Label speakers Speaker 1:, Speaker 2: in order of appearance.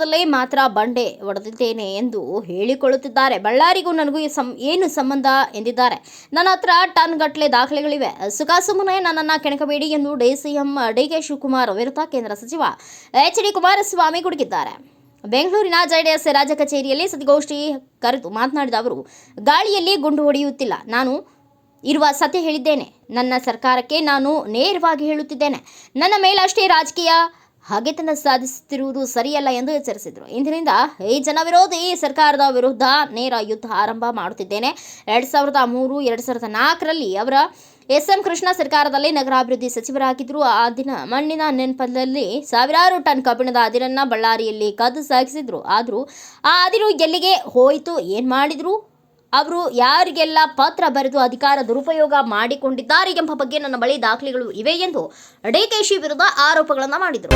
Speaker 1: ಕ್ಷೇತ್ರದಲ್ಲೇ ಮಾತ್ರ ಬಂಡೆ ಹೊಡೆದಿದ್ದೇನೆ ಎಂದು ಹೇಳಿಕೊಳ್ಳುತ್ತಿದ್ದಾರೆ. ಬಳ್ಳಾರಿಗೂ ನನಗೂ ಏನು ಸಂಬಂಧ ಎಂದಿದ್ದಾರೆ. ನನ್ನ ಹತ್ರ ಟನ್ ಗಟ್ಟಲೆ ದಾಖಲೆಗಳಿವೆ. ಸುಮ್ಮನೆ ನನ್ನನ್ನು ಕೆಣಕಬೇಡಿ ಎಂದು ಡಿಸಿಎಂ ಡಿಕೆ ಶಿವಕುಮಾರ್ ವಿರುದ್ಧ ಕೇಂದ್ರ ಸಚಿವ ಎಚ್.ಡಿ. ಕುಮಾರಸ್ವಾಮಿ ಗುಡುಗಿದ್ದಾರೆ. ಬೆಂಗಳೂರಿನ ಜೆಡಿಎಸ್ ರಾಜ್ಯ ಕಚೇರಿಯಲ್ಲಿ ಸುದ್ದಿಗೋಷ್ಠಿ ಕರೆದು ಮಾತನಾಡಿದ ಅವರು, ಗಾಳಿಯಲ್ಲಿ ಗುಂಡು ಹೊಡೆಯುತ್ತಿಲ್ಲ. ನಾನು ಇರುವ ಸತ್ಯ ಹೇಳಿದ್ದೇನೆ. ನನ್ನ ಸರ್ಕಾರಕ್ಕೆ ನಾನು ನೇರವಾಗಿ ಹೇಳುತ್ತಿದ್ದೇನೆ. ನನ್ನ ಮೇಲಷ್ಟೇ ರಾಜಕೀಯ ಹಗೆತನ ಸಾಧಿಸುತ್ತಿರುವುದು ಸರಿಯಲ್ಲ ಎಂದು ಎಚ್ಚರಿಸಿದರು. ಇಂದಿನಿಂದ ಈ ಜನವಿರೋಧಿ ಸರ್ಕಾರದ ವಿರುದ್ಧ ನೇರ ಯುದ್ಧ ಆರಂಭ ಮಾಡುತ್ತಿದ್ದೇನೆ. 2003-2004ರಲ್ಲಿ ಅವರ ಎಸ್.ಎಂ. ಕೃಷ್ಣ ಸರ್ಕಾರದಲ್ಲಿ ನಗರಾಭಿವೃದ್ಧಿ ಸಚಿವರಾಗಿದ್ದರು. ಆ ದಿನ ಮಣ್ಣಿನ ನೆನಪಲ್ಲಿ ಸಾವಿರಾರು ಟನ್ ಕಬ್ಬಿಣದ ಅದಿರನ್ನ ಬಳ್ಳಾರಿಯಲ್ಲಿ ಕದ್ದು ಸಾಗಿಸಿದ್ರು. ಆದರೂ ಆ ಅದಿರು ಎಲ್ಲಿಗೆ ಹೋಯಿತು, ಏನು ಮಾಡಿದ್ರು, ಅವರು ಯಾರಿಗೆಲ್ಲ ಪತ್ರ ಬರೆದು ಅಧಿಕಾರ ದುರುಪಯೋಗ ಮಾಡಿಕೊಂಡಿದ್ದಾರೆ ಎಂಬ ಬಗ್ಗೆ ನನ್ನ ಬಳಿ ದಾಖಲೆಗಳು ಇವೆ ಎಂದು ಡಿಕೆಶಿ ವಿರುದ್ಧ ಆರೋಪಗಳನ್ನು ಮಾಡಿದರು.